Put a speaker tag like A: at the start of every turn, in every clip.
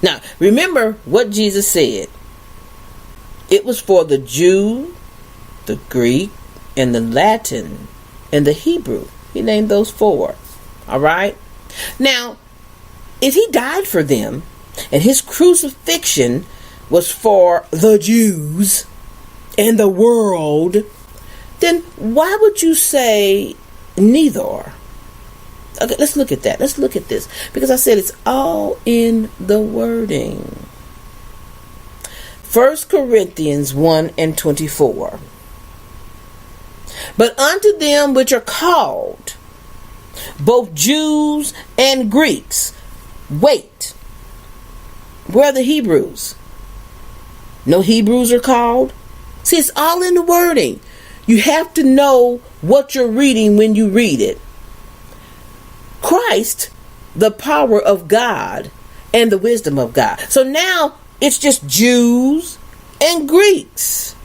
A: Now, remember what Jesus said. It was for the Jew, the Greek, and the Latin, and the Hebrew. He named those 4. All right? Now, if he died for them, and his crucifixion was for the Jews and the world, then why would you say neither? Okay, let's look at that. Let's look at this. Because I said it's all in the wording. 1 Corinthians 1:24. But unto them which are called, both Jews and Greeks. Wait. Where are the Hebrews? No Hebrews are called? See, it's all in the wording. You have to know what you're reading when you read it. Christ, the power of God and the wisdom of God. So now it's just Jews and Greeks.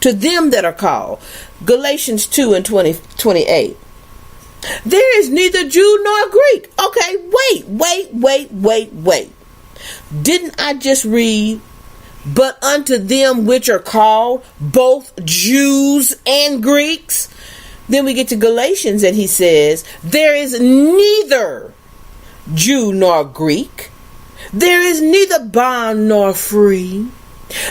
A: To them that are called. Galatians 2:28. There is neither Jew nor Greek. Okay, wait. Didn't I just read, but unto them which are called, both Jews and Greeks? Then we get to Galatians and he says, there is neither Jew nor Greek. There is neither bond nor free.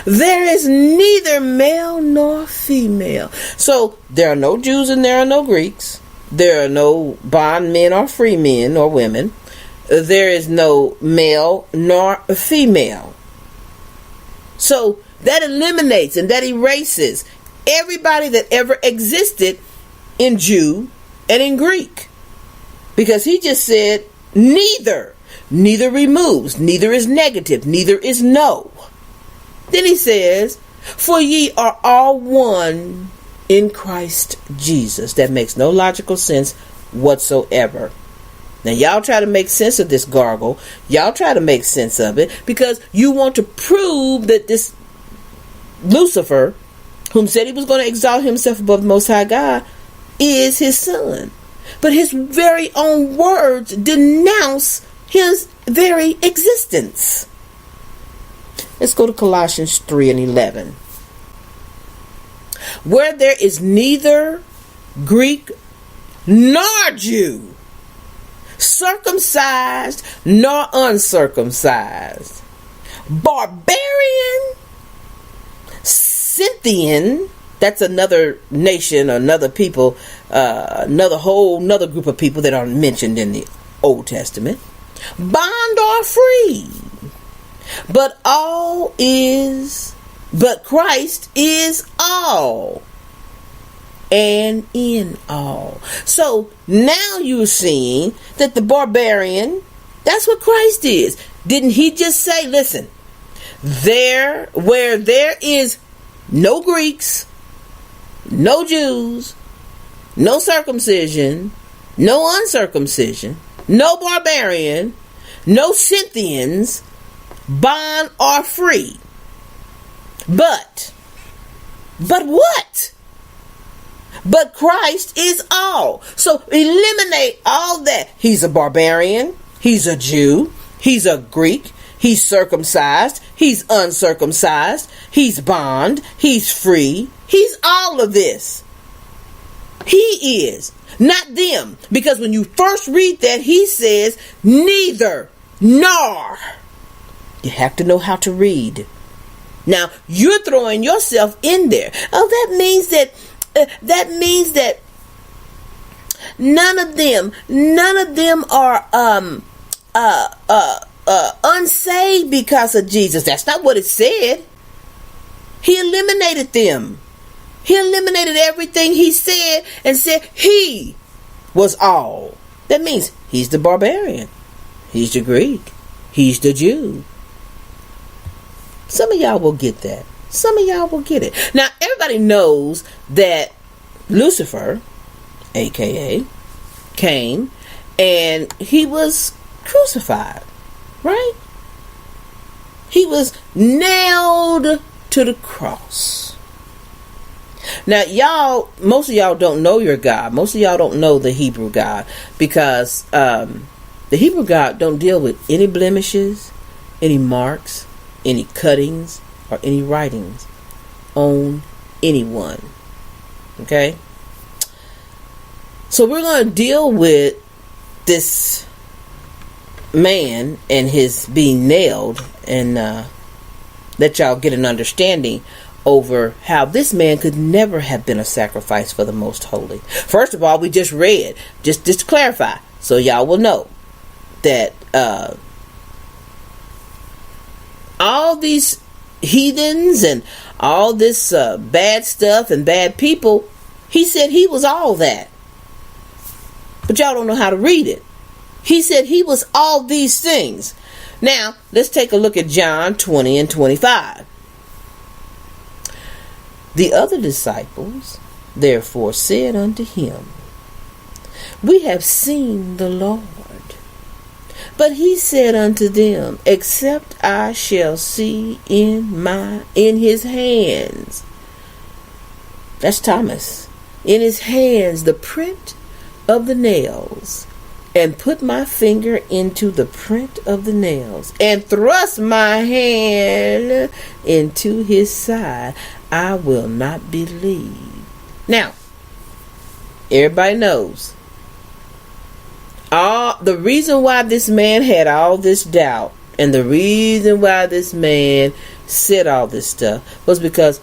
A: There is neither male nor female. So there are no Jews and there are no Greeks. There are no bondmen or free men or women. There is no male nor female. So that eliminates and that erases everybody that ever existed in Jew and in Greek. Because he just said neither. Neither removes. Neither is negative. Neither is no. Then he says, for ye are all one in Christ Jesus. That makes no logical sense whatsoever. Now y'all try to make sense of this gargle. Y'all try to make sense of it because you want to prove that this Lucifer, whom said he was going to exalt himself above the Most High God, is his son. But his very own words denounce his very existence. Let's go to Colossians 3:11. Where there is neither Greek nor Jew, circumcised nor uncircumcised, barbarian, Scythian, that's another nation, another people, another group of people that aren't mentioned in the Old Testament, bond or free. But Christ is all and in all. So now you're seeing that the barbarian, that's what Christ is. Didn't he just say, listen, where there is no Greeks, no Jews, no circumcision, no uncircumcision, no barbarian, no Scythians, bond or free. But what? But Christ is all. So eliminate all that. He's a barbarian. He's a Jew. He's a Greek. He's circumcised. He's uncircumcised. He's bond. He's free. He's all of this. He is. Not them. Because when you first read that, he says neither nor. You have to know how to read. Now, you're throwing yourself in there. Oh, that means that none of them are unsaved because of Jesus. That's not what it said. He eliminated them. He eliminated everything he said and said he was all. That means he's the barbarian. He's the Greek. He's the Jew. Some of y'all will get that. Some of y'all will get it. Now, everybody knows that Lucifer, aka, came and he was crucified, right? He was nailed to the cross. Now, most of y'all don't know your God. Most of y'all don't know the Hebrew God because the Hebrew God don't deal with any blemishes, any marks, any cuttings, or any writings on anyone. Okay? So we're going to deal with this man and his being nailed, and let y'all get an understanding over how this man could never have been a sacrifice for the Most Holy. First of all, we just read, just to clarify, so y'all will know that all these heathens and all this bad stuff and bad people, he said he was all that. But y'all don't know how to read it. He said he was all these things. Now, let's take a look at John 20 and 25. The other disciples therefore said unto him, We have seen the Lord. But he said unto them, Except I shall see in his hands. That's Thomas. In his hands the print of the nails, and put my finger into the print of the nails, and thrust my hand into his side, I will not believe. Now, everybody knows the reason why this man had all this doubt, and the reason why this man said all this stuff, was because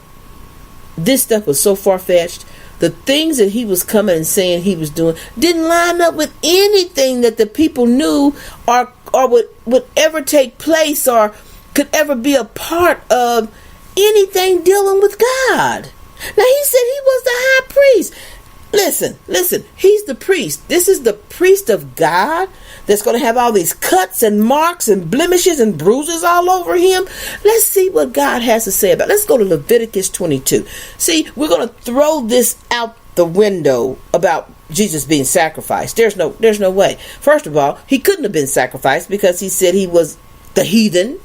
A: this stuff was so far-fetched. The things that he was coming and saying he was doing didn't line up with anything that the people knew or would ever take place or could ever be a part of anything dealing with God. Now, he said he was the high priest. Listen, he's the priest. This is the priest of God that's going to have all these cuts and marks and blemishes and bruises all over him. Let's see what God has to say about it. Let's go to Leviticus 22. See, we're going to throw this out the window about Jesus being sacrificed. There's no way. First of all, he couldn't have been sacrificed because he said he was the heathen,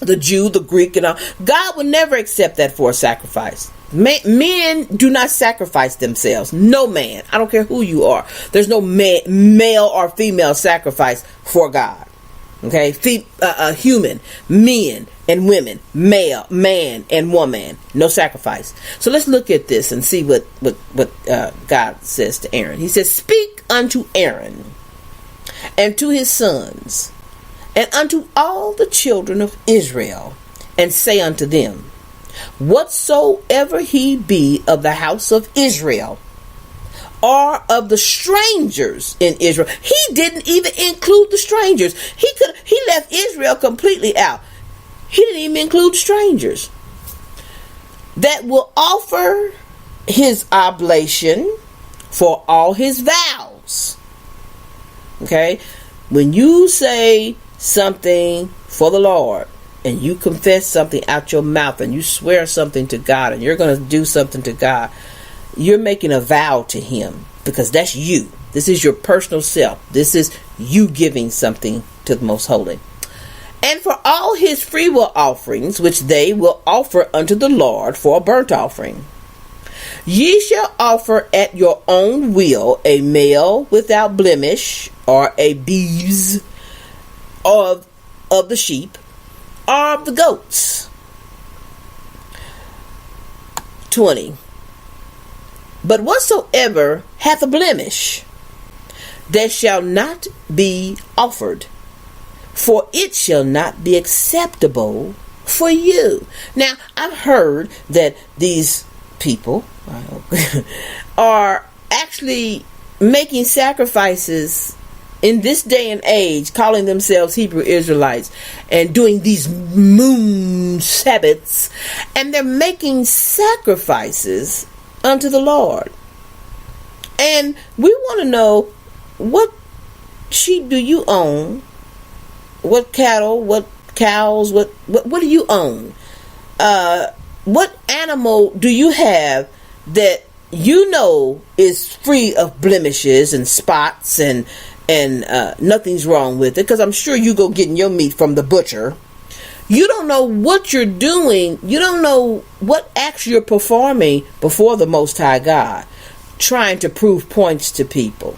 A: the Jew, the Greek, and all. God would never accept that for a sacrifice. Men do not sacrifice themselves. No man. I don't care who you are. There's no male or female sacrifice for God. Okay? Human, men and women, man and woman. No sacrifice. So let's look at this and see what God says to Aaron. He says, Speak unto Aaron and to his sons and unto all the children of Israel, and say unto them, Whatsoever he be of the house of Israel, or of the strangers in Israel. He didn't even include the strangers. He left Israel completely out. He didn't even include strangers. That will offer his oblation for all his vows. Okay? When you say something for the Lord, and you confess something out your mouth, and you swear something to God, and you're going to do something to God, you're making a vow to him, because that's you. This is your personal self. This is you giving something to the Most Holy. And for all his freewill offerings, which they will offer unto the Lord for a burnt offering, ye shall offer at your own will a male without blemish, or a beeves of the sheep, or of the goats. 20. But whatsoever hath a blemish, that shall not be offered, for it shall not be acceptable for you. Now, I've heard that these people are actually making sacrifices in this day and age, calling themselves Hebrew Israelites, and doing these moon Sabbaths, and they're making sacrifices unto the Lord. And we want to know, what sheep do you own? What cattle? What cows? What do you own? What animal do you have that you know is free of blemishes and spots and nothing's wrong with it? Because I'm sure you go getting your meat from the butcher. You don't know what you're doing. You don't know what acts you're performing before the Most High God, trying to prove points to people.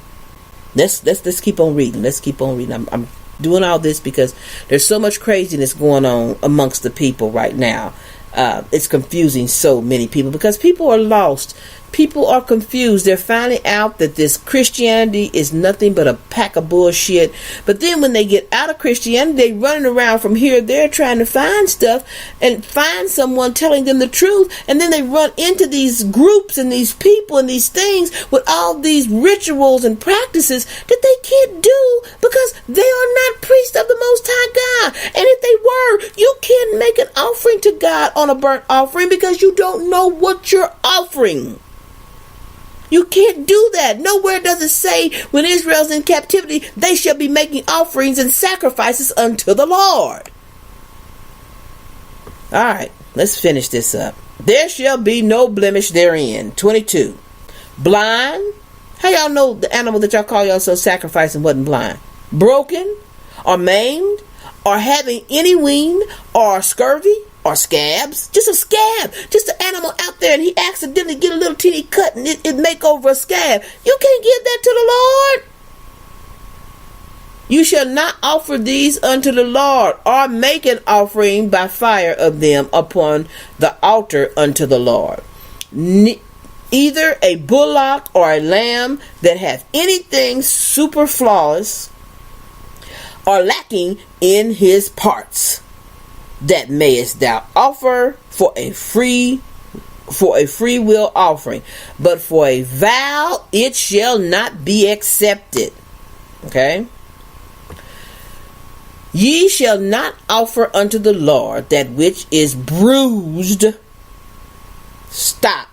A: Let's keep on reading. Let's keep on reading. I'm doing all this because there's so much craziness going on amongst the people right now. It's confusing so many people because people are lost. People are confused. They're finding out that this Christianity is nothing but a pack of bullshit. But then when they get out of Christianity, they running around from here or there trying to find stuff and find someone telling them the truth. And then they run into these groups and these people and these things with all these rituals and practices that they can't do because they are not priests of the Most High God. And if they were, you can't make an offering to God on a burnt offering because you don't know what you're offering. You can't do that. Nowhere does it say when Israel's in captivity, they shall be making offerings and sacrifices unto the Lord. All right, let's finish this up. There shall be no blemish therein. 22. Blind. How y'all know the animal that y'all call yourself sacrificing wasn't blind? Broken or maimed or having any wean or scurvy or scabs. Just a scab. Just an animal out there and he accidentally get a little teeny cut and it make over a scab. You can't give that to the Lord. You shall not offer these unto the Lord or make an offering by fire of them upon the altar unto the Lord. Either a bullock or a lamb that hath anything superfluous or lacking in his parts, that mayest thou offer for a free will offering, but for a vow it shall not be accepted. Okay. Ye shall not offer unto the Lord that which is bruised. Stop.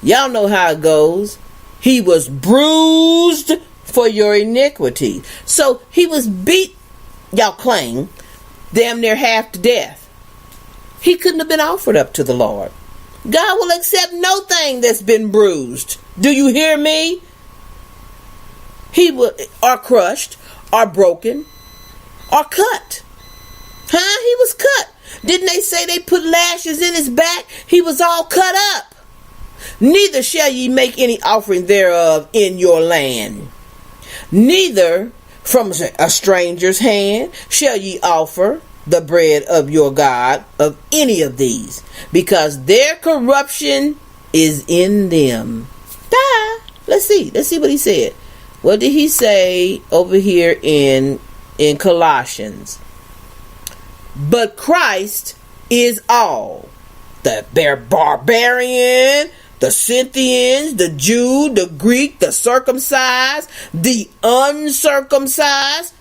A: Y'all know how it goes. He was bruised for your iniquity. So he was beat, y'all claim, damn near half to death. He couldn't have been offered up to the Lord. God will accept no thing that's been bruised. Do you hear me? He will, or crushed, or broken, or cut. Huh? He was cut. Didn't they say they put lashes in his back? He was all cut up. Neither shall ye make any offering thereof in your land. Neither from a stranger's hand shall ye offer the bread of your God of any of these, because their corruption is in them. Let's see what he said. What did he say over here in Colossians? But Christ is all. The barbarian, the Scythians, the Jew, the Greek, the circumcised, the uncircumcised.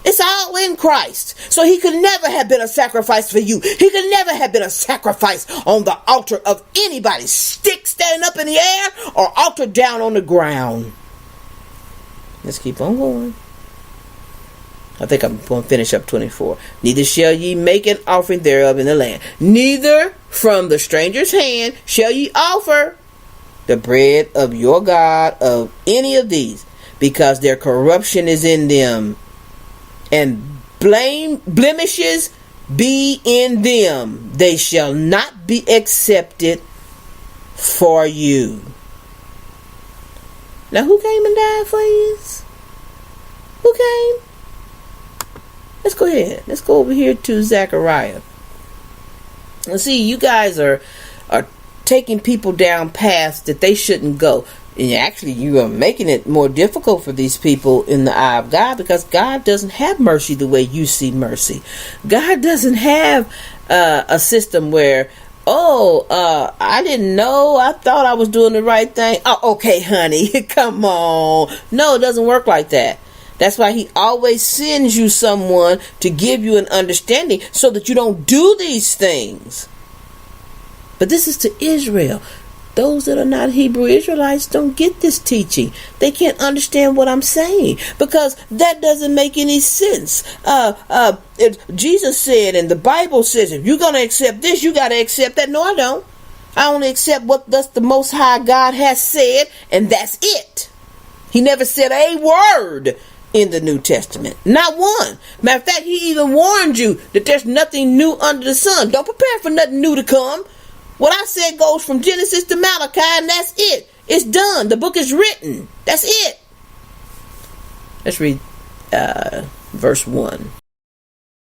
A: It's all in Christ. So he could never have been a sacrifice for you. He could never have been a sacrifice on the altar of anybody. Stick standing up in the air or altar down on the ground. Let's keep on going. I think I'm going to finish up 24. Neither shall ye make an offering thereof in the land. Neither from the stranger's hand shall ye offer the bread of your God of any of these, because their corruption is in them, and blemishes be in them. They shall not be accepted for you. Now, who came and died for you? Who came? Let's go ahead. Let's go over here to Zechariah. And see, you guys are taking people down paths that they shouldn't go. And actually, you are making it more difficult for these people in the eye of God, because God doesn't have mercy the way you see mercy. God doesn't have a system where, I didn't know. I thought I was doing the right thing. Oh, okay, honey. Come on. No, it doesn't work like that. That's why he always sends you someone to give you an understanding so that you don't do these things. But this is to Israel. Those that are not Hebrew Israelites don't get this teaching. They can't understand what I'm saying, because that doesn't make any sense. Jesus said, and the Bible says, if you're going to accept this, you got to accept that. No, I don't. I only accept what thus the Most High God has said, and that's it. He never said a word in the New Testament. Not one. Matter of fact, he even warned you that there's nothing new under the sun. Don't prepare for nothing new to come. What I said goes from Genesis to Malachi, and that's it. It's done. The book is written. That's it. Let's read verse 1.